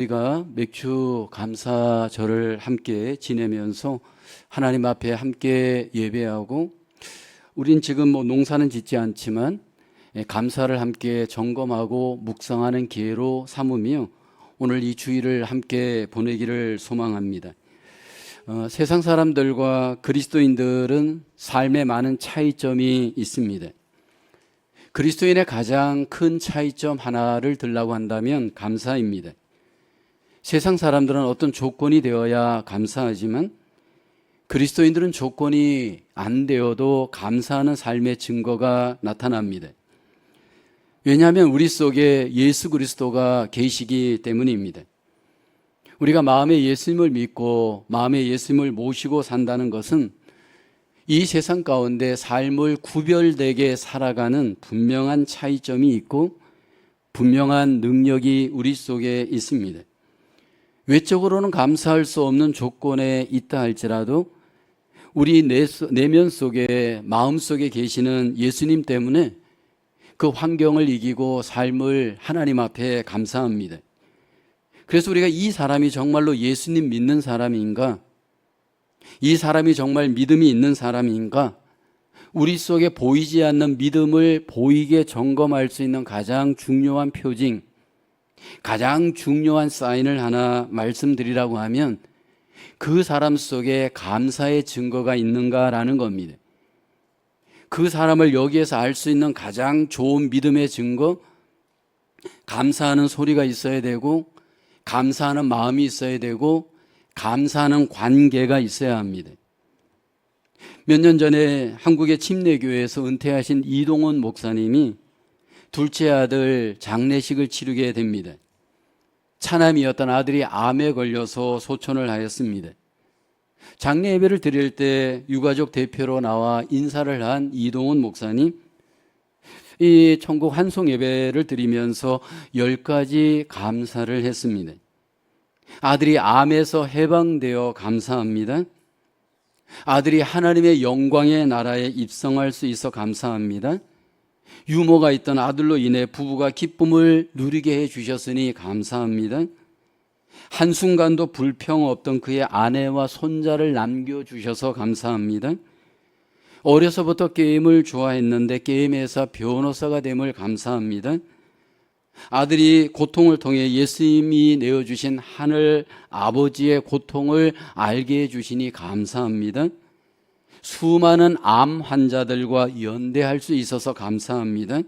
우리가 맥주 감사절을 함께 지내면서 하나님 앞에 함께 예배하고, 우린 지금 농사는 짓지 않지만 감사를 함께 점검하고 묵상하는 기회로 삼으며 오늘 이 주일을 함께 보내기를 소망합니다. 세상 사람들과 그리스도인들은 삶에 많은 차이점이 있습니다. 그리스도인의 가장 큰 차이점 하나를 들라고 한다면 감사입니다. 세상 사람들은 어떤 조건이 되어야 감사하지만 그리스도인들은 조건이 안 되어도 감사하는 삶의 증거가 나타납니다. 왜냐하면 우리 속에 예수 그리스도가 계시기 때문입니다. 우리가 마음에 예수님을 믿고 마음에 예수님을 모시고 산다는 것은 이 세상 가운데 삶을 구별되게 살아가는 분명한 차이점이 있고 분명한 능력이 우리 속에 있습니다. 외적으로는 감사할 수 없는 조건에 있다 할지라도 우리 내면 속에, 마음 속에 계시는 예수님 때문에 그 환경을 이기고 삶을 하나님 앞에 감사합니다. 그래서 우리가 이 사람이 정말로 예수님 믿는 사람인가? 이 사람이 정말 믿음이 있는 사람인가? 우리 속에 보이지 않는 믿음을 보이게 점검할 수 있는 가장 중요한 표징, 가장 중요한 사인을 하나 말씀드리라고 하면 그 사람 속에 감사의 증거가 있는가라는 겁니다. 그 사람을 여기에서 알 수 있는 가장 좋은 믿음의 증거, 감사하는 소리가 있어야 되고 감사하는 마음이 있어야 되고 감사하는 관계가 있어야 합니다. 몇 년 전에 한국의 침례교회에서 은퇴하신 이동원 목사님이 둘째 아들 장례식을 치르게 됩니다. 차남이었던 아들이 암에 걸려서 소천을 하였습니다. 장례 예배를 드릴 때 유가족 대표로 나와 인사를 한 이동원 목사님, 이 천국 환송 예배를 드리면서 10가지 감사를 했습니다. 아들이 암에서 해방되어 감사합니다. 아들이 하나님의 영광의 나라에 입성할 수 있어 감사합니다. 유모가 있던 아들로 인해 부부가 기쁨을 누리게 해주셨으니 감사합니다. 한순간도 불평 없던 그의 아내와 손자를 남겨주셔서 감사합니다. 어려서부터 게임을 좋아했는데 게임에서 변호사가 됨을 감사합니다. 아들이 고통을 통해 예수님이 내어주신 하늘 아버지의 고통을 알게 해주시니 감사합니다. 수많은 암 환자들과 연대할 수 있어서 감사합니다.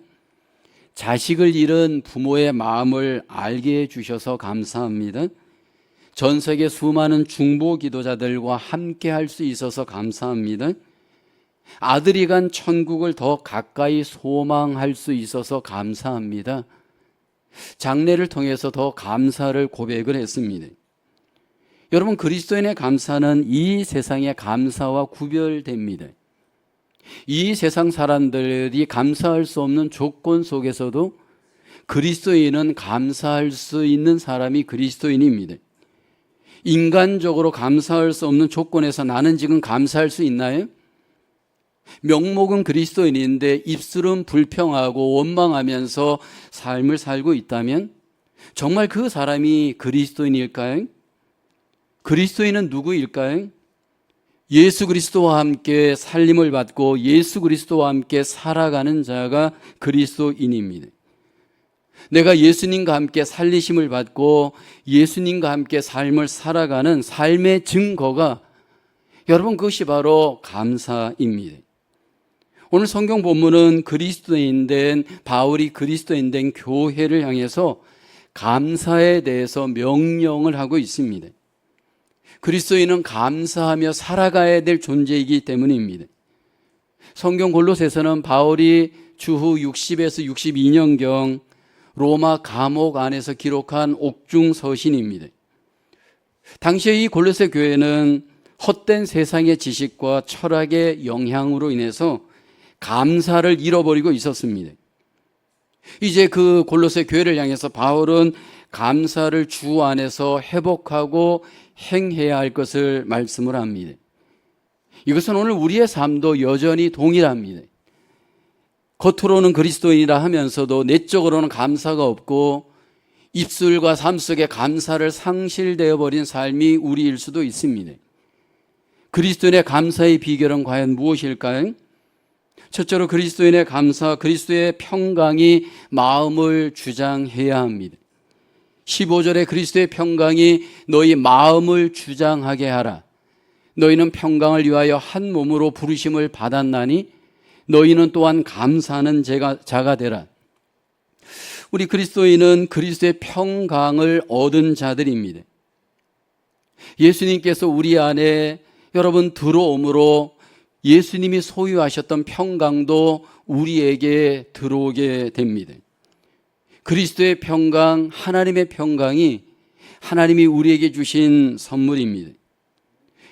자식을 잃은 부모의 마음을 알게 해주셔서 감사합니다. 전 세계 수많은 중보 기도자들과 함께 할 수 있어서 감사합니다. 아들이 간 천국을 더 가까이 소망할 수 있어서 감사합니다. 장례를 통해서 더 감사를 고백을 했습니다. 여러분, 그리스도인의 감사는 이 세상의 감사와 구별됩니다. 이 세상 사람들이 감사할 수 없는 조건 속에서도 그리스도인은 감사할 수 있는 사람이 그리스도인입니다. 인간적으로 감사할 수 없는 조건에서 나는 지금 감사할 수 있나요? 명목은 그리스도인인데 입술은 불평하고 원망하면서 삶을 살고 있다면 정말 그 사람이 그리스도인일까요? 그리스도인은 누구일까요? 예수 그리스도와 함께 살림을 받고 예수 그리스도와 함께 살아가는 자가 그리스도인입니다. 내가 예수님과 함께 살리심을 받고 예수님과 함께 삶을 살아가는 삶의 증거가, 여러분, 그것이 바로 감사입니다. 오늘 성경 본문은 그리스도인 된 바울이 그리스도인 된 교회를 향해서 감사에 대해서 명령을 하고 있습니다. 그리스도인은 감사하며 살아가야 될 존재이기 때문입니다. 성경 골로새서는 바울이 주후 60에서 62년경 로마 감옥 안에서 기록한 옥중 서신입니다. 당시에 이 골로새 교회는 헛된 세상의 지식과 철학의 영향으로 인해서 감사를 잃어버리고 있었습니다. 이제 그 골로새 교회를 향해서 바울은 감사를 주 안에서 회복하고 행해야 할 것을 말씀을 합니다. 이것은 오늘 우리의 삶도 여전히 동일합니다. 겉으로는 그리스도인이라 하면서도 내적으로는 감사가 없고 입술과 삶 속에 감사를 상실되어 버린 삶이 우리일 수도 있습니다. 그리스도인의 감사의 비결은 과연 무엇일까요? 첫째로 그리스도인의 감사, 그리스도의 평강이 마음을 주장해야 합니다. 15절에 그리스도의 평강이 너희 마음을 주장하게 하라. 너희는 평강을 위하여 한 몸으로 부르심을 받았나니 너희는 또한 감사하는 자가 되라. 우리 그리스도인은 그리스도의 평강을 얻은 자들입니다. 예수님께서 우리 안에 여러분 들어옴으로 예수님이 소유하셨던 평강도 우리에게 들어오게 됩니다. 그리스도의 평강, 하나님의 평강이 하나님이 우리에게 주신 선물입니다.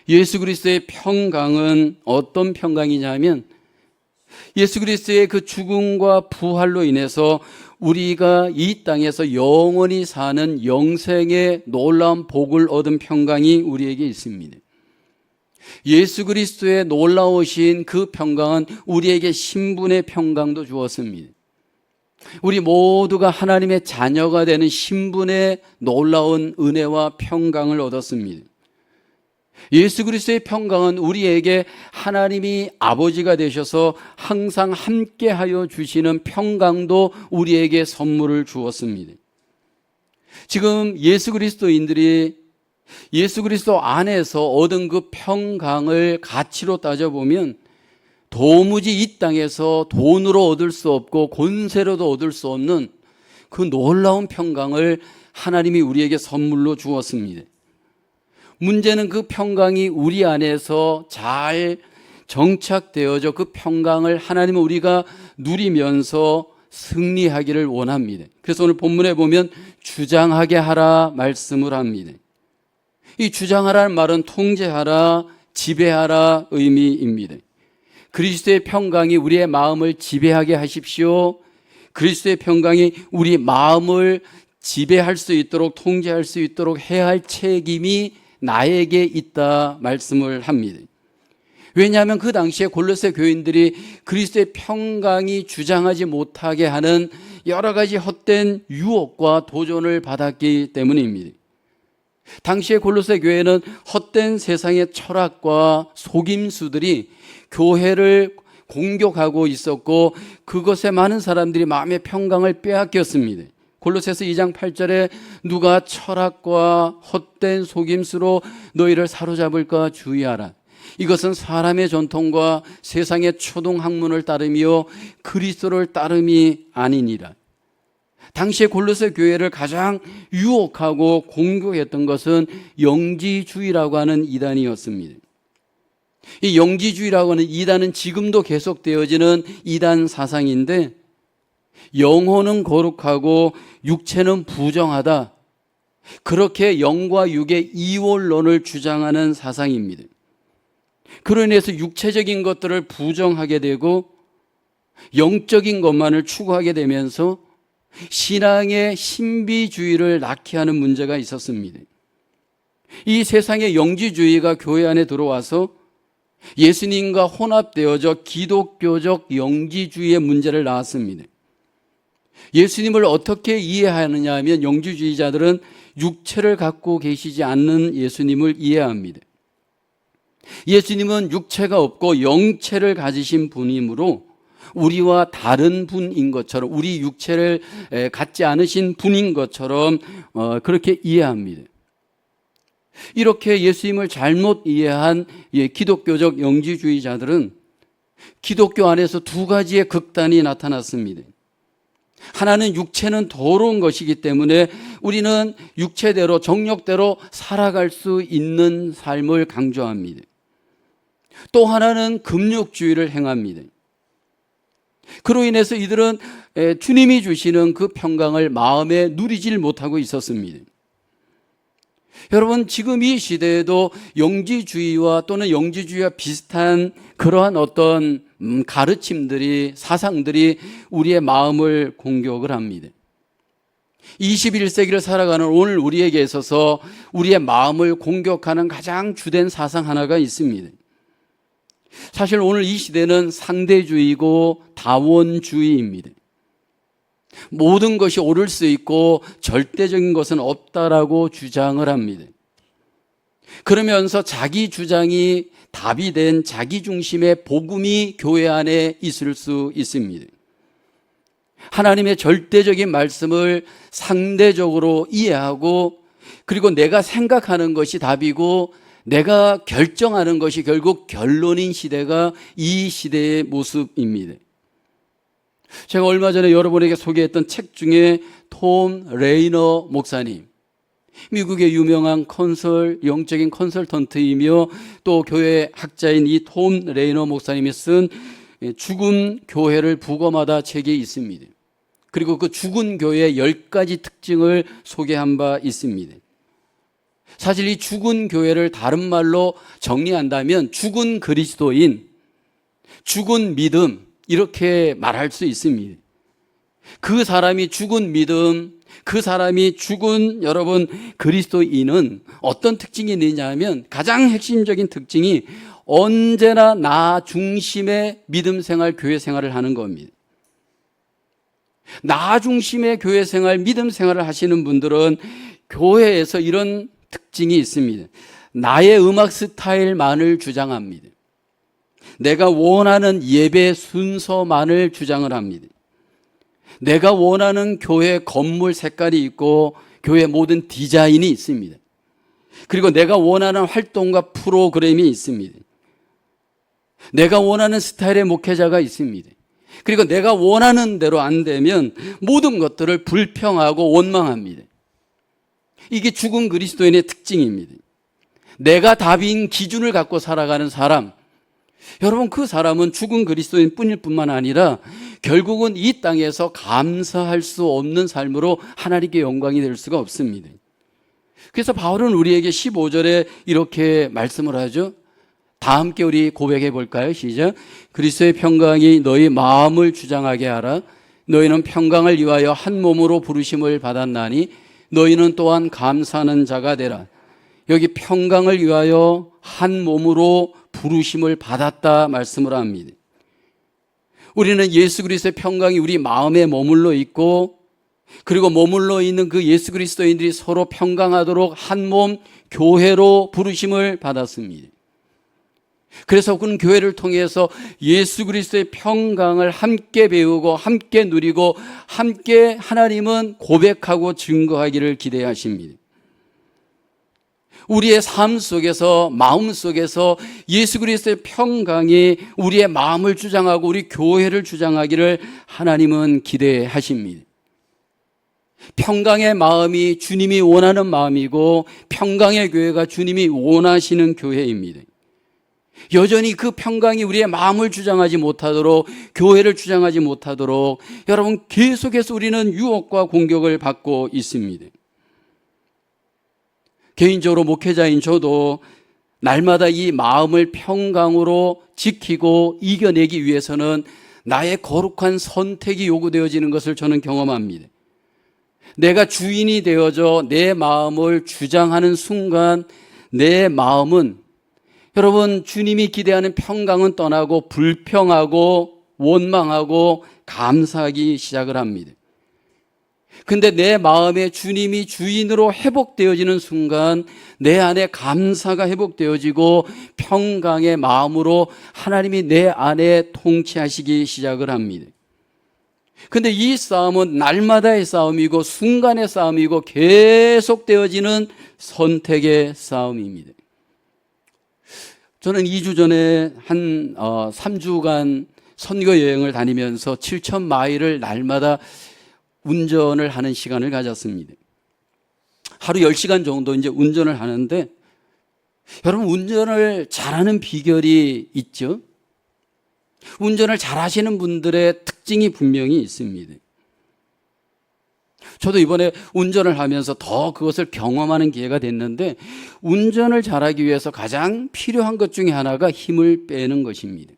예수 그리스도의 평강은 어떤 평강이냐면 예수 그리스도의 그 죽음과 부활로 인해서 우리가 이 땅에서 영원히 사는 영생의 놀라운 복을 얻은 평강이 우리에게 있습니다. 예수 그리스도의 놀라우신 그 평강은 우리에게 신분의 평강도 주었습니다. 우리 모두가 하나님의 자녀가 되는 신분의 놀라운 은혜와 평강을 얻었습니다. 예수 그리스도의 평강은 우리에게 하나님이 아버지가 되셔서 항상 함께하여 주시는 평강도 우리에게 선물을 주었습니다. 지금 예수 그리스도인들이 예수 그리스도 안에서 얻은 그 평강을 가치로 따져보면 도무지 이 땅에서 돈으로 얻을 수 없고 권세로도 얻을 수 없는 그 놀라운 평강을 하나님이 우리에게 선물로 주었습니다. 문제는 그 평강이 우리 안에서 잘 정착되어져 그 평강을 하나님은 우리가 누리면서 승리하기를 원합니다. 그래서 오늘 본문에 보면 주장하게 하라 말씀을 합니다. 이 주장하라는 말은 통제하라, 지배하라 의미입니다. 그리스도의 평강이 우리의 마음을 지배하게 하십시오. 그리스도의 평강이 우리 마음을 지배할 수 있도록 통제할 수 있도록 해야 할 책임이 나에게 있다 말씀을 합니다. 왜냐하면 그 당시에 골로새 교인들이 그리스도의 평강이 주장하지 못하게 하는 여러 가지 헛된 유혹과 도전을 받았기 때문입니다. 당시에 골로새 교회는 헛된 세상의 철학과 속임수들이 교회를 공격하고 있었고 그것에 많은 사람들이 마음의 평강을 빼앗겼습니다. 골로새서 2장 8절에 누가 철학과 헛된 속임수로 너희를 사로잡을까 주의하라. 이것은 사람의 전통과 세상의 초등학문을 따르며 그리스도를 따름이 아니니라. 당시에 골로새 교회를 가장 유혹하고 공격했던 것은 영지주의라고 하는 이단이었습니다. 이 영지주의라고 하는 이단은 지금도 계속되어지는 이단 사상인데 영혼은 거룩하고 육체는 부정하다. 그렇게 영과 육의 이원론을 주장하는 사상입니다. 그로 인해서 육체적인 것들을 부정하게 되고 영적인 것만을 추구하게 되면서 신앙의 신비주의를 낳게 하는 문제가 있었습니다. 이 세상의 영지주의가 교회 안에 들어와서 예수님과 혼합되어져 기독교적 영지주의의 문제를 낳았습니다. 예수님을 어떻게 이해하느냐 하면 영지주의자들은 육체를 갖고 계시지 않는 예수님을 이해합니다. 예수님은 육체가 없고 영체를 가지신 분이므로 우리와 다른 분인 것처럼 우리 육체를 갖지 않으신 분인 것처럼 그렇게 이해합니다. 이렇게 예수님을 잘못 이해한 기독교적 영지주의자들은 기독교 안에서 두 가지의 극단이 나타났습니다. 하나는 육체는 더러운 것이기 때문에 우리는 육체대로 정욕대로 살아갈 수 있는 삶을 강조합니다. 또 하나는 금욕주의를 행합니다. 그로 인해서 이들은 주님이 주시는 그 평강을 마음에 누리질 못하고 있었습니다. 여러분, 지금 이 시대에도 영지주의와 또는 영지주의와 비슷한 그러한 어떤 가르침들이, 사상들이 우리의 마음을 공격을 합니다. 21세기를 살아가는 오늘 우리에게 있어서 우리의 마음을 공격하는 가장 주된 사상 하나가 있습니다. 사실 오늘 이 시대는 상대주의고 다원주의입니다. 모든 것이 옳을 수 있고 절대적인 것은 없다라고 주장을 합니다. 그러면서 자기 주장이 답이 된 자기 중심의 복음이 교회 안에 있을 수 있습니다. 하나님의 절대적인 말씀을 상대적으로 이해하고, 그리고 내가 생각하는 것이 답이고 내가 결정하는 것이 결국 결론인 시대가 이 시대의 모습입니다. 제가 얼마 전에 여러분에게 소개했던 책 중에 톰 레이너 목사님, 미국의 유명한 영적인 컨설턴트이며 또 교회 학자인 이 톰 레이너 목사님이 쓴 죽은 교회를 부검하다 책이 있습니다. 그리고 그 죽은 교회의 10가지 특징을 소개한 바 있습니다. 사실 이 죽은 교회를 다른 말로 정리한다면 죽은 그리스도인, 죽은 믿음, 이렇게 말할 수 있습니다. 그 사람이 죽은 믿음, 그 사람이 죽은 여러분 그리스도인은 어떤 특징이 있느냐 하면, 가장 핵심적인 특징이 언제나 나 중심의 믿음 생활, 교회 생활을 하는 겁니다. 나 중심의 교회 생활, 믿음 생활을 하시는 분들은 교회에서 이런 특징이 있습니다. 나의 음악 스타일만을 주장합니다. 내가 원하는 예배 순서만을 주장을 합니다. 내가 원하는 교회 건물 색깔이 있고 교회 모든 디자인이 있습니다. 그리고 내가 원하는 활동과 프로그램이 있습니다. 내가 원하는 스타일의 목회자가 있습니다. 그리고 내가 원하는 대로 안 되면 모든 것들을 불평하고 원망합니다. 이게 죽은 그리스도인의 특징입니다. 내가 답인 기준을 갖고 살아가는 사람, 여러분 그 사람은 죽은 그리스도인 뿐일 뿐만 아니라 결국은 이 땅에서 감사할 수 없는 삶으로 하나님께 영광이 될 수가 없습니다. 그래서 바울은 우리에게 15절에 이렇게 말씀을 하죠. 다 함께 우리 고백해 볼까요? 시작. 그리스도의 평강이 너희 마음을 주장하게 하라. 너희는 평강을 위하여 한 몸으로 부르심을 받았나니 너희는 또한 감사하는 자가 되라. 여기 평강을 위하여 한 몸으로 부르심을 받았다 말씀을 합니다. 우리는 예수 그리스도의 평강이 우리 마음에 머물러 있고, 그리고 머물러 있는 그 예수 그리스도인들이 서로 평강하도록 한 몸 교회로 부르심을 받았습니다. 그래서 그는 교회를 통해서 예수 그리스도의 평강을 함께 배우고 함께 누리고 함께 하나님은 고백하고 증거하기를 기대하십니다. 우리의 삶 속에서, 마음 속에서 예수 그리스도의 평강이 우리의 마음을 주장하고 우리 교회를 주장하기를 하나님은 기대하십니다. 평강의 마음이 주님이 원하는 마음이고 평강의 교회가 주님이 원하시는 교회입니다. 여전히 그 평강이 우리의 마음을 주장하지 못하도록, 교회를 주장하지 못하도록 여러분 계속해서 우리는 유혹과 공격을 받고 있습니다. 개인적으로 목회자인 저도 날마다 이 마음을 평강으로 지키고 이겨내기 위해서는 나의 거룩한 선택이 요구되어지는 것을 저는 경험합니다. 내가 주인이 되어져 내 마음을 주장하는 순간 내 마음은, 여러분 주님이 기대하는 평강은 떠나고 불평하고 원망하고 감사하기 시작을 합니다. 근데 내 마음에 주님이 주인으로 회복되어지는 순간 내 안에 감사가 회복되어지고 평강의 마음으로 하나님이 내 안에 통치하시기 시작을 합니다. 근데 이 싸움은 날마다의 싸움이고 순간의 싸움이고 계속되어지는 선택의 싸움입니다. 저는 2주 전에 한 3주간 선교 여행을 다니면서 7,000마일을 날마다 운전을 하는 시간을 가졌습니다. 하루 10시간 정도 이제 운전을 하는데, 여러분 운전을 잘하는 비결이 있죠? 운전을 잘하시는 분들의 특징이 분명히 있습니다. 저도 이번에 운전을 하면서 더 그것을 경험하는 기회가 됐는데, 운전을 잘하기 위해서 가장 필요한 것 중에 하나가 힘을 빼는 것입니다.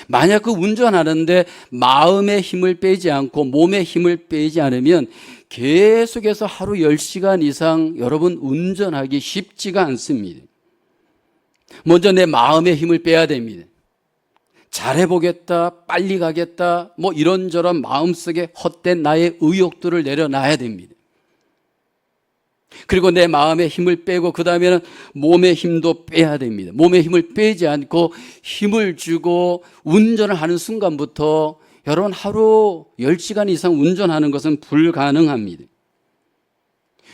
만약 그 운전하는데 마음의 힘을 빼지 않고 몸의 힘을 빼지 않으면 계속해서 하루 10시간 이상 여러분 운전하기 쉽지가 않습니다. 먼저 내 마음의 힘을 빼야 됩니다. 잘해보겠다, 빨리 가겠다, 뭐 이런저런 마음속에 헛된 나의 의욕들을 내려놔야 됩니다. 그리고 내 마음의 힘을 빼고 그 다음에는 몸의 힘도 빼야 됩니다. 몸의 힘을 빼지 않고 힘을 주고 운전을 하는 순간부터 여러분 하루 10시간 이상 운전하는 것은 불가능합니다.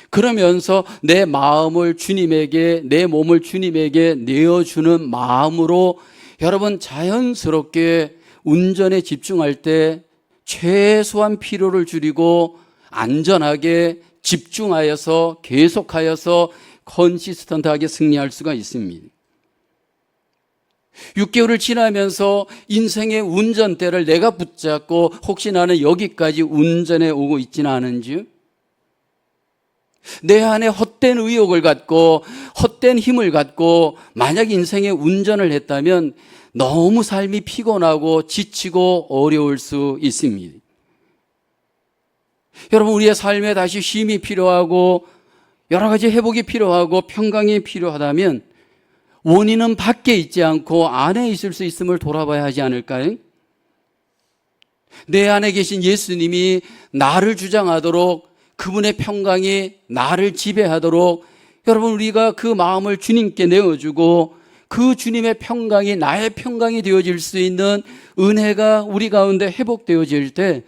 그러면서 내 마음을 주님에게, 내 몸을 주님에게 내어주는 마음으로 여러분 자연스럽게 운전에 집중할 때 최소한 피로를 줄이고 안전하게 집중하여서 계속하여서 컨시스턴트하게 승리할 수가 있습니다. 6개월을 지나면서 인생의 운전대를 내가 붙잡고 혹시 나는 여기까지 운전해 오고 있지는 않은지, 내 안에 헛된 의욕을 갖고 헛된 힘을 갖고 만약 인생의 운전을 했다면 너무 삶이 피곤하고 지치고 어려울 수 있습니다. 여러분, 우리의 삶에 다시 쉼이 필요하고 여러 가지 회복이 필요하고 평강이 필요하다면 원인은 밖에 있지 않고 안에 있을 수 있음을 돌아봐야 하지 않을까요? 내 안에 계신 예수님이 나를 주장하도록, 그분의 평강이 나를 지배하도록 여러분, 우리가 그 마음을 주님께 내어주고 그 주님의 평강이 나의 평강이 되어질 수 있는 은혜가 우리 가운데 회복되어질 때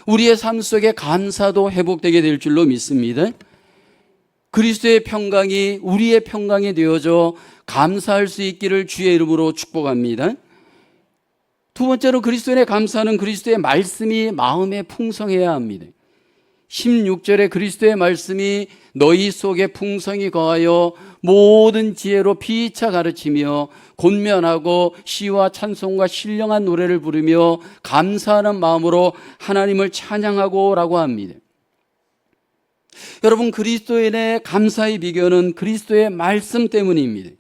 우리의 삶 속에 감사도 회복되게 될 줄로 믿습니다. 그리스도의 평강이 우리의 평강이 되어져 감사할 수 있기를 주의 이름으로 축복합니다. 두 번째로 그리스도인의 감사는 그리스도의 말씀이 마음에 풍성해야 합니다. 16절에 그리스도의 말씀이 너희 속에 풍성히 거하여 모든 지혜로 피차 가르치며 권면하고 시와 찬송과 신령한 노래를 부르며 감사하는 마음으로 하나님을 찬양하고 라고 합니다. 여러분, 그리스도인의 감사의 비결은 그리스도의 말씀 때문입니다.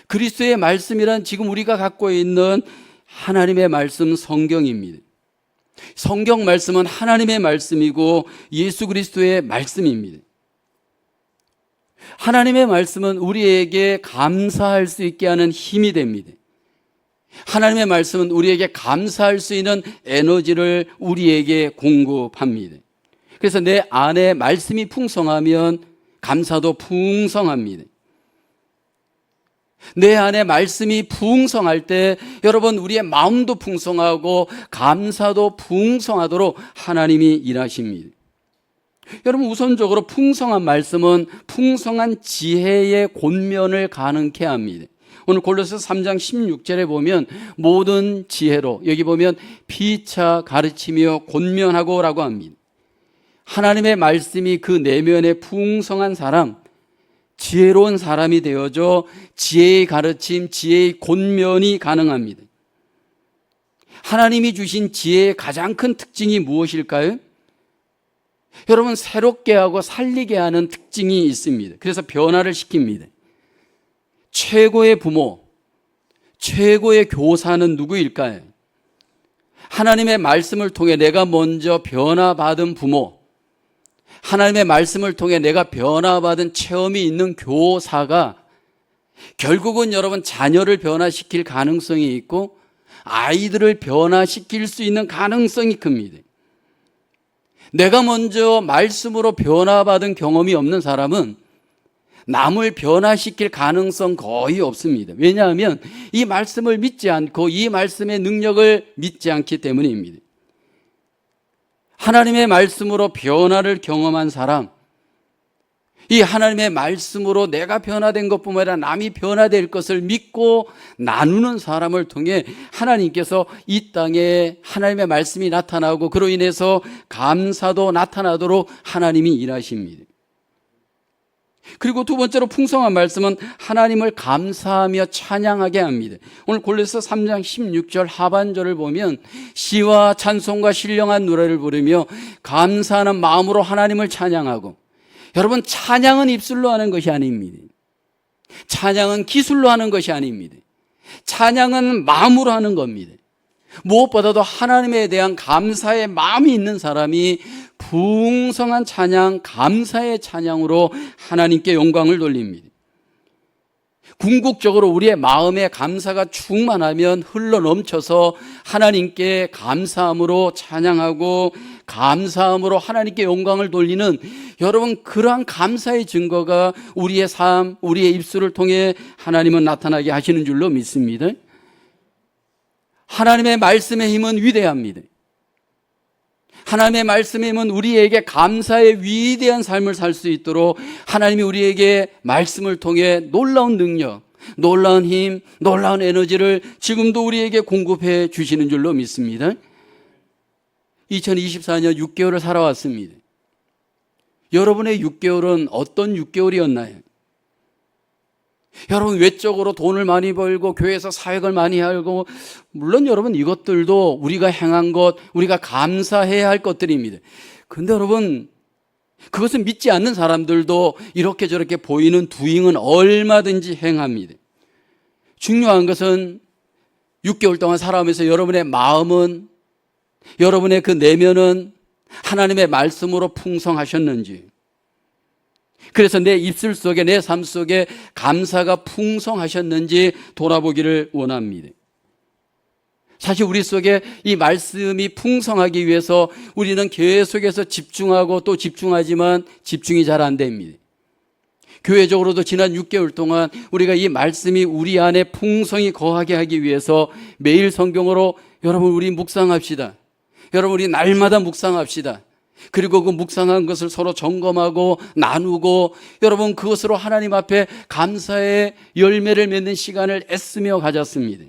그리스도의 말씀이란 지금 우리가 갖고 있는 하나님의 말씀 성경입니다. 성경 말씀은 하나님의 말씀이고 예수 그리스도의 말씀입니다. 하나님의 말씀은 우리에게 감사할 수 있게 하는 힘이 됩니다. 하나님의 말씀은 우리에게 감사할 수 있는 에너지를 우리에게 공급합니다. 그래서 내 안에 말씀이 풍성하면 감사도 풍성합니다. 내 안에 말씀이 풍성할 때 여러분, 우리의 마음도 풍성하고 감사도 풍성하도록 하나님이 일하십니다. 여러분, 우선적으로 풍성한 말씀은 풍성한 지혜의 권면을 가능케 합니다. 오늘 골로새 3장 16절에 보면 모든 지혜로, 여기 보면 피차 가르치며 권면하고 라고 합니다. 하나님의 말씀이 그 내면에 풍성한 사람, 지혜로운 사람이 되어져 지혜의 가르침, 지혜의 권면이 가능합니다. 하나님이 주신 지혜의 가장 큰 특징이 무엇일까요? 여러분, 새롭게 하고 살리게 하는 특징이 있습니다. 그래서 변화를 시킵니다. 최고의 부모, 최고의 교사는 누구일까요? 하나님의 말씀을 통해 내가 먼저 변화받은 부모, 하나님의 말씀을 통해 내가 변화받은 체험이 있는 교사가 결국은 여러분 자녀를 변화시킬 가능성이 있고 아이들을 변화시킬 수 있는 가능성이 큽니다. 내가 먼저 말씀으로 변화받은 경험이 없는 사람은 남을 변화시킬 가능성 거의 없습니다. 왜냐하면 이 말씀을 믿지 않고 이 말씀의 능력을 믿지 않기 때문입니다. 하나님의 말씀으로 변화를 경험한 사람, 이 하나님의 말씀으로 내가 변화된 것뿐만 아니라 남이 변화될 것을 믿고 나누는 사람을 통해 하나님께서 이 땅에 하나님의 말씀이 나타나고 그로 인해서 감사도 나타나도록 하나님이 일하십니다. 그리고 두 번째로 풍성한 말씀은 하나님을 감사하며 찬양하게 합니다. 오늘 골로새 3장 16절 하반절을 보면 시와 찬송과 신령한 노래를 부르며 감사하는 마음으로 하나님을 찬양하고, 여러분, 찬양은 입술로 하는 것이 아닙니다. 찬양은 기술로 하는 것이 아닙니다. 찬양은 마음으로 하는 겁니다. 무엇보다도 하나님에 대한 감사의 마음이 있는 사람이 풍성한 찬양, 감사의 찬양으로 하나님께 영광을 돌립니다. 궁극적으로 우리의 마음에 감사가 충만하면 흘러 넘쳐서 하나님께 감사함으로 찬양하고 감사함으로 하나님께 영광을 돌리는, 여러분, 그러한 감사의 증거가 우리의 삶, 우리의 입술을 통해 하나님은 나타나게 하시는 줄로 믿습니다. 하나님의 말씀의 힘은 위대합니다. 하나님의 말씀의 힘은 우리에게 감사의 위대한 삶을 살 수 있도록 하나님이 우리에게 말씀을 통해 놀라운 능력, 놀라운 힘, 놀라운 에너지를 지금도 우리에게 공급해 주시는 줄로 믿습니다. 2024년 6개월을 살아왔습니다. 여러분의 6개월은 어떤 6개월이었나요? 여러분, 외적으로 돈을 많이 벌고 교회에서 사역을 많이 하고, 물론 여러분 이것들도 우리가 행한 것, 우리가 감사해야 할 것들입니다. 그런데 여러분, 그것은 믿지 않는 사람들도 이렇게 저렇게 보이는 두잉은 얼마든지 행합니다. 중요한 것은 6개월 동안 살아오면서 여러분의 마음은, 여러분의 그 내면은 하나님의 말씀으로 풍성하셨는지, 그래서 내 입술 속에, 내 삶 속에 감사가 풍성하셨는지 돌아보기를 원합니다. 사실 우리 속에 이 말씀이 풍성하기 위해서 우리는 계속해서 집중하고 또 집중하지만 집중이 잘 안 됩니다. 교회적으로도 지난 6개월 동안 우리가 이 말씀이 우리 안에 풍성히 거하게 하기 위해서 매일 성경으로, 여러분, 우리 묵상합시다. 여러분, 우리 날마다 묵상합시다. 그리고 그 묵상한 것을 서로 점검하고 나누고, 여러분, 그것으로 하나님 앞에 감사의 열매를 맺는 시간을 애쓰며 가졌습니다.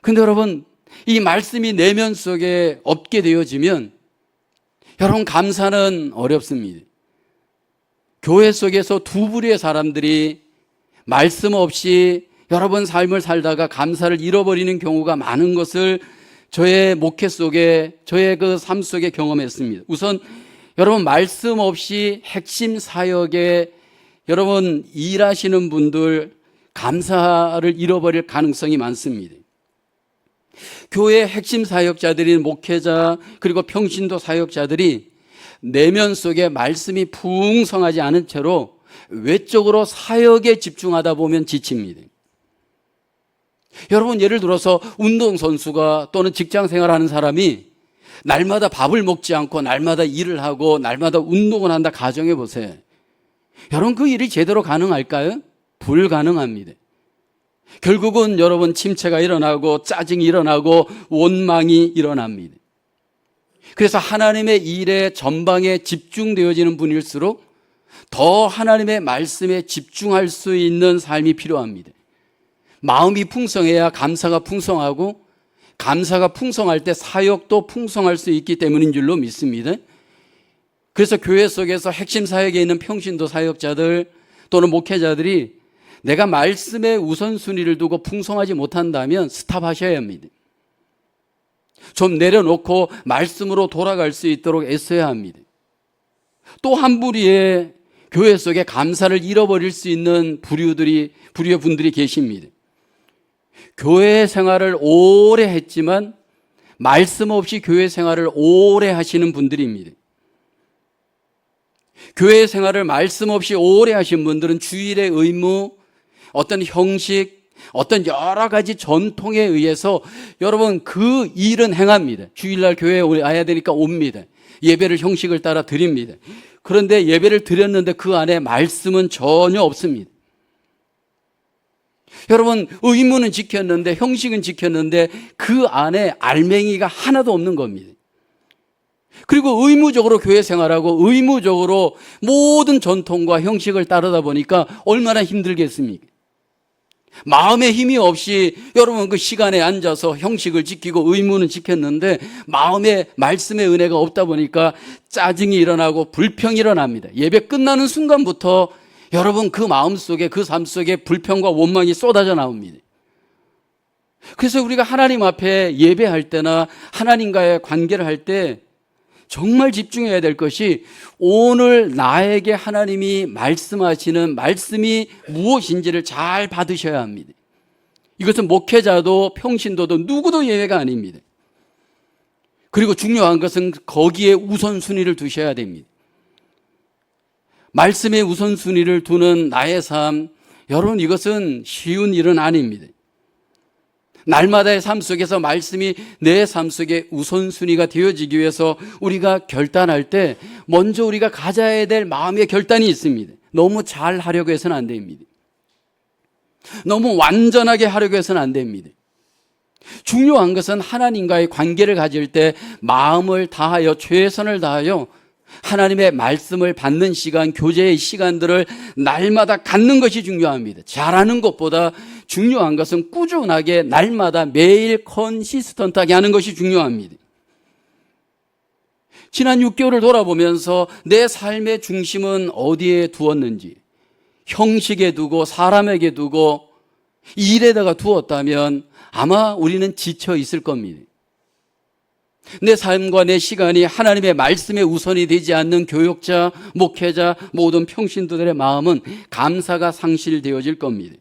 근데 여러분, 이 말씀이 내면 속에 없게 되어지면 여러분, 감사는 어렵습니다. 교회 속에서 두 부류의 사람들이 말씀 없이 여러분 삶을 살다가 감사를 잃어버리는 경우가 많은 것을 저의 목회 속에, 저의 그 삶 속에 경험했습니다. 우선 여러분, 말씀 없이 핵심 사역에 여러분 일하시는 분들 감사를 잃어버릴 가능성이 많습니다. 교회의 핵심 사역자들인 목회자, 그리고 평신도 사역자들이 내면 속에 말씀이 풍성하지 않은 채로 외적으로 사역에 집중하다 보면 지칩니다. 여러분, 예를 들어서 운동선수가 또는 직장생활하는 사람이 날마다 밥을 먹지 않고 날마다 일을 하고 날마다 운동을 한다 가정해 보세요. 여러분, 그 일이 제대로 가능할까요? 불가능합니다. 결국은 여러분, 침체가 일어나고 짜증이 일어나고 원망이 일어납니다. 그래서 하나님의 일에 전방에 집중되어지는 분일수록 더 하나님의 말씀에 집중할 수 있는 삶이 필요합니다. 마음이 풍성해야 감사가 풍성하고, 감사가 풍성할 때 사역도 풍성할 수 있기 때문인 줄로 믿습니다. 그래서 교회 속에서 핵심 사역에 있는 평신도 사역자들 또는 목회자들이 내가 말씀에 우선순위를 두고 풍성하지 못한다면 스탑하셔야 합니다. 좀 내려놓고 말씀으로 돌아갈 수 있도록 애써야 합니다. 또 한 부류의 교회 속에 감사를 잃어버릴 수 있는 부류의 분들이 계십니다. 교회 생활을 오래 했지만 말씀 없이 교회 생활을 오래 하시는 분들입니다. 교회 생활을 말씀 없이 오래 하신 분들은 주일의 의무, 어떤 형식, 어떤 여러 가지 전통에 의해서 여러분 그 일은 행합니다. 주일날 교회에 와야 되니까 옵니다. 예배를 형식을 따라 드립니다. 그런데 예배를 드렸는데 그 안에 말씀은 전혀 없습니다. 여러분, 의무는 지켰는데, 형식은 지켰는데 그 안에 알맹이가 하나도 없는 겁니다. 그리고 의무적으로 교회 생활하고 의무적으로 모든 전통과 형식을 따르다 보니까 얼마나 힘들겠습니까? 마음의 힘이 없이 여러분 그 시간에 앉아서 형식을 지키고 의무는 지켰는데 마음에 말씀의 은혜가 없다 보니까 짜증이 일어나고 불평이 일어납니다. 예배 끝나는 순간부터 여러분 그 마음 속에, 그 삶 속에 불평과 원망이 쏟아져 나옵니다. 그래서 우리가 하나님 앞에 예배할 때나 하나님과의 관계를 할 때 정말 집중해야 될 것이 오늘 나에게 하나님이 말씀하시는 말씀이 무엇인지를 잘 받으셔야 합니다. 이것은 목회자도 평신도도 누구도 예외가 아닙니다. 그리고 중요한 것은 거기에 우선순위를 두셔야 됩니다. 말씀에 우선순위를 두는 나의 삶, 여러분, 이것은 쉬운 일은 아닙니다. 날마다의 삶 속에서 말씀이 내 삶 속에 우선순위가 되어지기 위해서 우리가 결단할 때 먼저 우리가 가져야 될 마음의 결단이 있습니다. 너무 잘 하려고 해서는 안 됩니다. 너무 완전하게 하려고 해서는 안 됩니다. 중요한 것은 하나님과의 관계를 가질 때 마음을 다하여 최선을 다하여 하나님의 말씀을 받는 시간, 교제의 시간들을 날마다 갖는 것이 중요합니다. 잘하는 것보다 중요한 것은 꾸준하게 날마다 매일 컨시스턴트하게 하는 것이 중요합니다. 지난 6개월을 돌아보면서 내 삶의 중심은 어디에 두었는지, 형식에 두고 사람에게 두고 일에다가 두었다면 아마 우리는 지쳐 있을 겁니다. 내 삶과 내 시간이 하나님의 말씀에 우선이 되지 않는 교육자, 목회자, 모든 평신도들의 마음은 감사가 상실되어질 겁니다.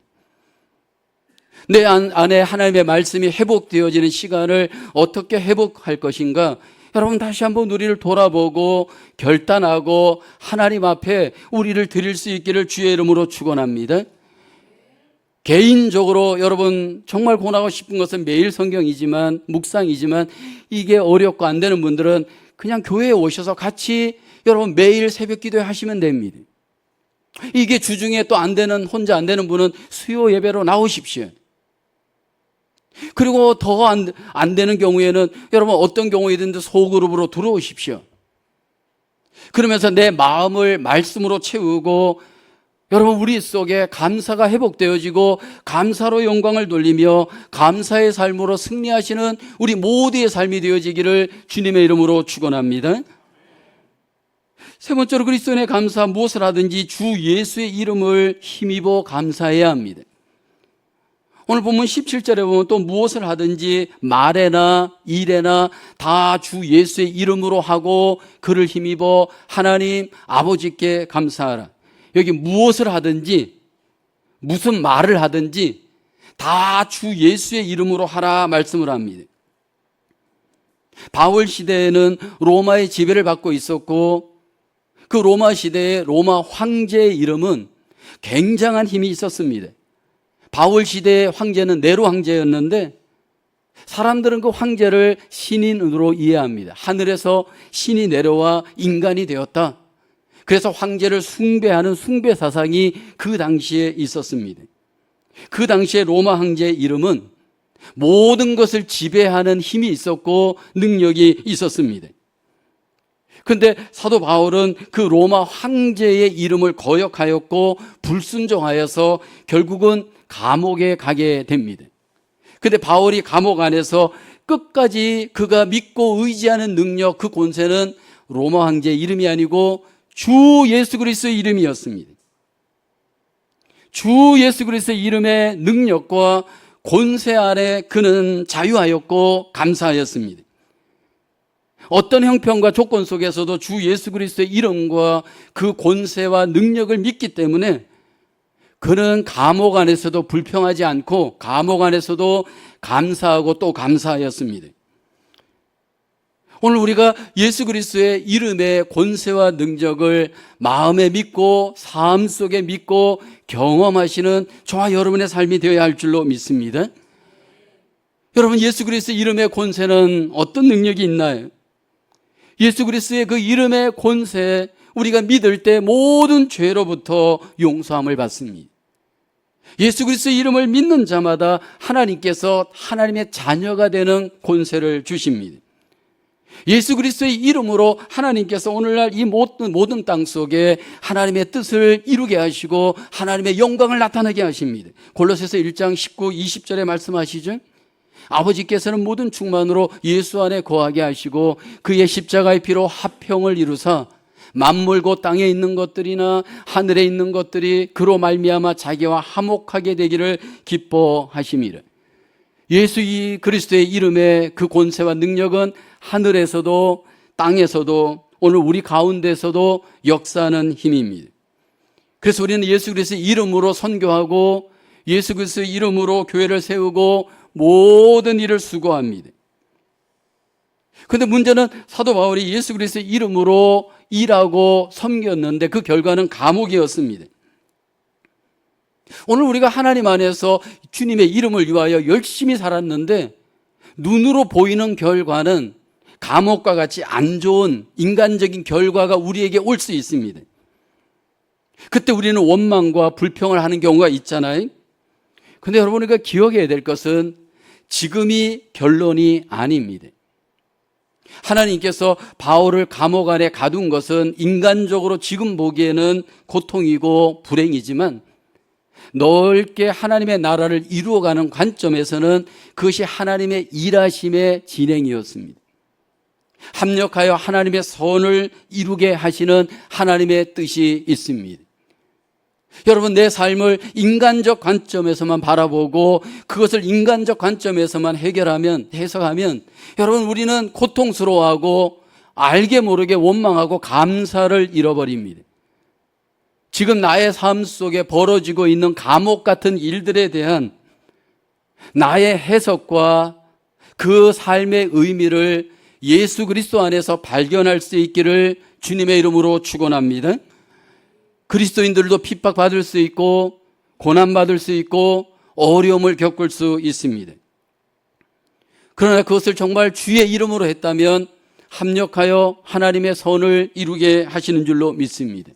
내 안에 하나님의 말씀이 회복되어지는 시간을 어떻게 회복할 것인가? 여러분, 다시 한번 우리를 돌아보고 결단하고 하나님 앞에 우리를 드릴 수 있기를 주의 이름으로 축원합니다. 개인적으로 여러분 정말 권하고 싶은 것은 매일 성경이지만, 묵상이지만 이게 어렵고 안 되는 분들은 그냥 교회에 오셔서 같이 여러분 매일 새벽 기도회 하시면 됩니다. 이게 주중에 또 안 되는, 혼자 안 되는 분은 수요 예배로 나오십시오. 그리고 더 안 되는 경우에는 여러분 어떤 경우이든지 소그룹으로 들어오십시오. 그러면서 내 마음을 말씀으로 채우고 여러분 우리 속에 감사가 회복되어지고 감사로 영광을 돌리며 감사의 삶으로 승리하시는 우리 모두의 삶이 되어지기를 주님의 이름으로 축원합니다. 세 번째로 그리스도인의 감사, 무엇을 하든지 주 예수의 이름을 힘입어 감사해야 합니다. 오늘 본문 17절에 보면 또 무엇을 하든지 말에나 일에나 다 주 예수의 이름으로 하고 그를 힘입어 하나님 아버지께 감사하라. 여기 무엇을 하든지 무슨 말을 하든지 다 주 예수의 이름으로 하라 말씀을 합니다. 바울 시대에는 로마의 지배를 받고 있었고 그 로마 시대의 로마 황제의 이름은 굉장한 힘이 있었습니다. 바울 시대의 황제는 네로 황제였는데 사람들은 그 황제를 신인으로 이해합니다. 하늘에서 신이 내려와 인간이 되었다. 그래서 황제를 숭배하는 숭배 사상이 그 당시에 있었습니다. 그 당시에 로마 황제의 이름은 모든 것을 지배하는 힘이 있었고 능력이 있었습니다. 그런데 사도 바울은 그 로마 황제의 이름을 거역하였고 불순종하여서 결국은 감옥에 가게 됩니다. 그런데 바울이 감옥 안에서 끝까지 그가 믿고 의지하는 능력, 그 권세는 로마 황제의 이름이 아니고 주 예수 그리스도의 이름이었습니다. 주 예수 그리스도의 이름의 능력과 권세 아래 그는 자유하였고 감사하였습니다. 어떤 형편과 조건 속에서도 주 예수 그리스도의 이름과 그 권세와 능력을 믿기 때문에 그는 감옥 안에서도 불평하지 않고 감옥 안에서도 감사하고 또 감사하였습니다. 오늘 우리가 예수 그리스도의 이름의 권세와 능력을 마음에 믿고 삶 속에 믿고 경험하시는 저와 여러분의 삶이 되어야 할 줄로 믿습니다. 여러분, 예수 그리스도의 이름의 권세는 어떤 능력이 있나요? 예수 그리스도의 그 이름의 권세, 우리가 믿을 때 모든 죄로부터 용서함을 받습니다. 예수 그리스도의 이름을 믿는 자마다 하나님께서 하나님의 자녀가 되는 권세를 주십니다. 예수 그리스도의 이름으로 하나님께서 오늘날 이 모든 땅 속에 하나님의 뜻을 이루게 하시고 하나님의 영광을 나타나게 하십니다. 골로새서 1장 19, 20절에 말씀하시죠. 아버지께서는 모든 충만으로 예수 안에 거하게 하시고 그의 십자가의 피로 화평을 이루사 만물고 땅에 있는 것들이나 하늘에 있는 것들이 그로 말미암아 자기와 화목하게 되기를 기뻐하심이라. 예수 그리스도의 이름의 그 권세와 능력은 하늘에서도 땅에서도 오늘 우리 가운데서도 역사하는 힘입니다. 그래서 우리는 예수 그리스도의 이름으로 선교하고 예수 그리스도의 이름으로 교회를 세우고 모든 일을 수고합니다. 그런데 문제는 사도 바울이 예수 그리스도의 이름으로 일하고 섬겼는데 그 결과는 감옥이었습니다. 오늘 우리가 하나님 안에서 주님의 이름을 위하여 열심히 살았는데 눈으로 보이는 결과는 감옥과 같이 안 좋은 인간적인 결과가 우리에게 올 수 있습니다. 그때 우리는 원망과 불평을 하는 경우가 있잖아요. 근데 여러분, 우리가 기억해야 될 것은 지금이 결론이 아닙니다. 하나님께서 바울을 감옥 안에 가둔 것은 인간적으로 지금 보기에는 고통이고 불행이지만 넓게 하나님의 나라를 이루어가는 관점에서는 그것이 하나님의 일하심의 진행이었습니다. 합력하여 하나님의 선을 이루게 하시는 하나님의 뜻이 있습니다. 여러분, 내 삶을 인간적 관점에서만 바라보고 그것을 인간적 관점에서만 해석하면 여러분, 우리는 고통스러워하고 알게 모르게 원망하고 감사를 잃어버립니다. 지금 나의 삶 속에 벌어지고 있는 감옥 같은 일들에 대한 나의 해석과 그 삶의 의미를 예수 그리스도 안에서 발견할 수 있기를 주님의 이름으로 축원합니다. 그리스도인들도 핍박받을 수 있고 고난받을 수 있고 어려움을 겪을 수 있습니다. 그러나 그것을 정말 주의 이름으로 했다면 합력하여 하나님의 선을 이루게 하시는 줄로 믿습니다.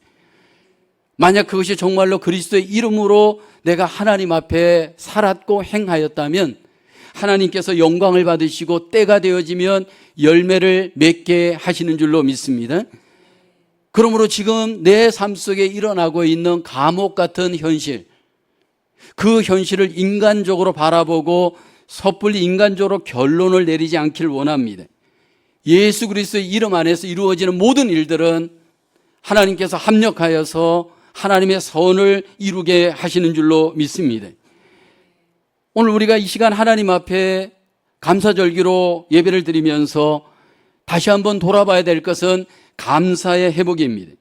만약 그것이 정말로 그리스도의 이름으로 내가 하나님 앞에 살았고 행하였다면 하나님께서 영광을 받으시고 때가 되어지면 열매를 맺게 하시는 줄로 믿습니다. 그러므로 지금 내 삶 속에 일어나고 있는 감옥 같은 현실, 그 현실을 인간적으로 바라보고 섣불리 인간적으로 결론을 내리지 않기를 원합니다. 예수 그리스도의 이름 안에서 이루어지는 모든 일들은 하나님께서 합력하여서 하나님의 선을 이루게 하시는 줄로 믿습니다. 오늘 우리가 이 시간 하나님 앞에 감사절기로 예배를 드리면서 다시 한번 돌아봐야 될 것은 감사의 회복입니다.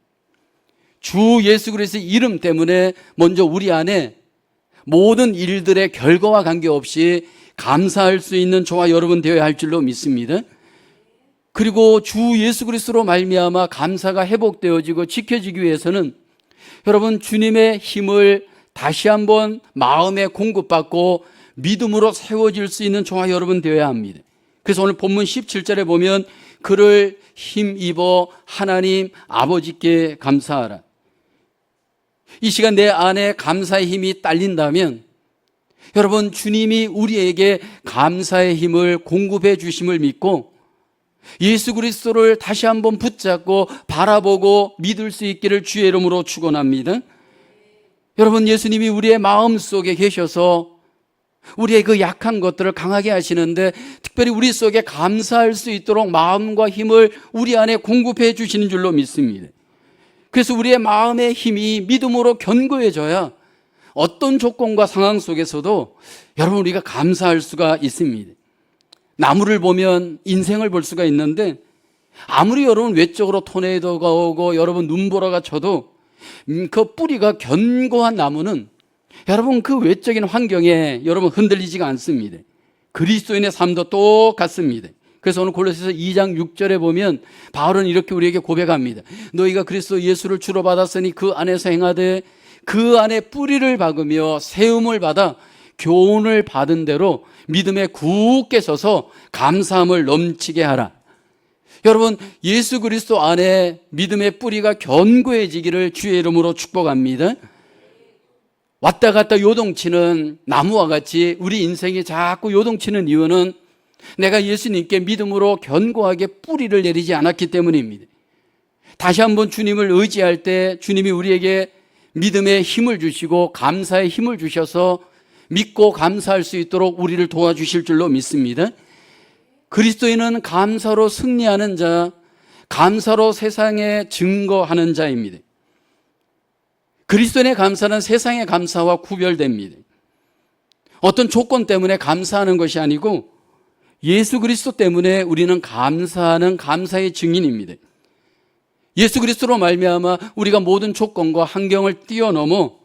주 예수 그리스도의 이름 때문에 먼저 우리 안에 모든 일들의 결과와 관계없이 감사할 수 있는 저와 여러분 되어야 할 줄로 믿습니다. 그리고 주 예수 그리스도로 말미암아 감사가 회복되어지고 지켜지기 위해서는 여러분, 주님의 힘을 다시 한번 마음에 공급받고 믿음으로 세워질 수 있는 저와 여러분 되어야 합니다. 그래서 오늘 본문 17절에 보면 그를 힘입어 하나님 아버지께 감사하라. 이 시간 내 안에 감사의 힘이 딸린다면 여러분, 주님이 우리에게 감사의 힘을 공급해 주심을 믿고 예수 그리스도를 다시 한번 붙잡고 바라보고 믿을 수 있기를 주의 이름으로 축원합니다. 여러분, 예수님이 우리의 마음 속에 계셔서 우리의 그 약한 것들을 강하게 하시는데 특별히 우리 속에 감사할 수 있도록 마음과 힘을 우리 안에 공급해 주시는 줄로 믿습니다. 그래서 우리의 마음의 힘이 믿음으로 견고해져야 어떤 조건과 상황 속에서도 여러분, 우리가 감사할 수가 있습니다. 나무를 보면 인생을 볼 수가 있는데 아무리 여러분 외적으로 토네이도가 오고 여러분 눈보라가 쳐도 그 뿌리가 견고한 나무는 여러분 그 외적인 환경에 여러분 흔들리지가 않습니다. 그리스도인의 삶도 똑같습니다. 그래서 오늘 골로새서 2장 6절에 보면 바울은 이렇게 우리에게 고백합니다. 너희가 그리스도 예수를 주로 받았으니 그 안에서 행하되 그 안에 뿌리를 박으며 세움을 받아 교훈을 받은 대로 믿음에 굳게 서서 감사함을 넘치게 하라. 여러분, 예수 그리스도 안에 믿음의 뿌리가 견고해지기를 주의 이름으로 축복합니다. 왔다 갔다 요동치는 나무와 같이 우리 인생이 자꾸 요동치는 이유는 내가 예수님께 믿음으로 견고하게 뿌리를 내리지 않았기 때문입니다. 다시 한번 주님을 의지할 때 주님이 우리에게 믿음의 힘을 주시고 감사의 힘을 주셔서 믿고 감사할 수 있도록 우리를 도와주실 줄로 믿습니다. 그리스도인은 감사로 승리하는 자, 감사로 세상에 증거하는 자입니다. 그리스도인의 감사는 세상의 감사와 구별됩니다. 어떤 조건 때문에 감사하는 것이 아니고 예수 그리스도 때문에 우리는 감사하는 감사의 증인입니다. 예수 그리스도로 말미암아 우리가 모든 조건과 환경을 뛰어넘어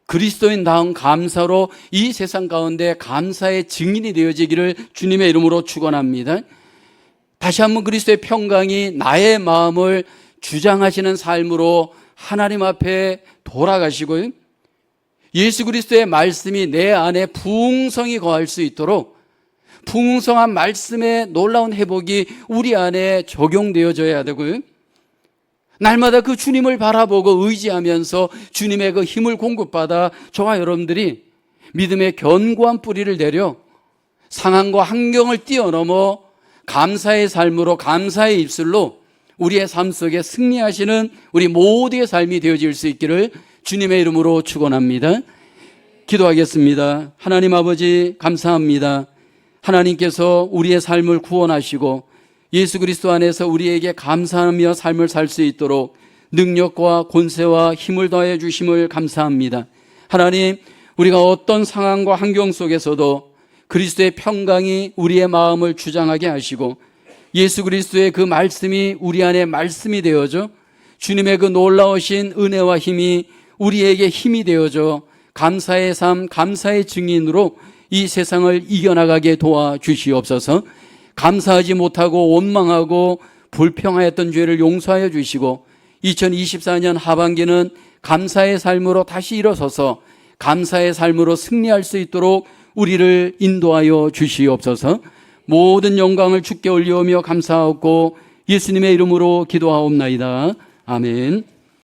그리스도인다운 감사로 이 세상 가운데 감사의 증인이 되어지기를 주님의 이름으로 축원합니다. 다시 한번 그리스도의 평강이 나의 마음을 주장하시는 삶으로 하나님 앞에 돌아가시고요. 예수 그리스도의 말씀이 내 안에 부흥성이 거할 수 있도록 풍성한 말씀의 놀라운 회복이 우리 안에 적용되어져야 되고요. 날마다 그 주님을 바라보고 의지하면서 주님의 그 힘을 공급받아 저와 여러분들이 믿음의 견고한 뿌리를 내려 상황과 환경을 뛰어넘어 감사의 삶으로, 감사의 입술로 우리의 삶 속에 승리하시는 우리 모두의 삶이 되어질 수 있기를 주님의 이름으로 축원합니다. 기도하겠습니다. 하나님 아버지 감사합니다. 하나님께서 우리의 삶을 구원하시고 예수 그리스도 안에서 우리에게 감사하며 삶을 살 수 있도록 능력과 권세와 힘을 더해 주심을 감사합니다. 하나님, 우리가 어떤 상황과 환경 속에서도 그리스도의 평강이 우리의 마음을 주장하게 하시고 예수 그리스도의 그 말씀이 우리 안에 말씀이 되어져 주님의 그 놀라우신 은혜와 힘이 우리에게 힘이 되어져 감사의 삶, 감사의 증인으로 이 세상을 이겨나가게 도와주시옵소서. 감사하지 못하고 원망하고 불평하였던 죄를 용서하여 주시고 2024년 하반기는 감사의 삶으로 다시 일어서서 감사의 삶으로 승리할 수 있도록 우리를 인도하여 주시옵소서. 모든 영광을 주께 올리오며 감사하고 예수님의 이름으로 기도하옵나이다. 아멘.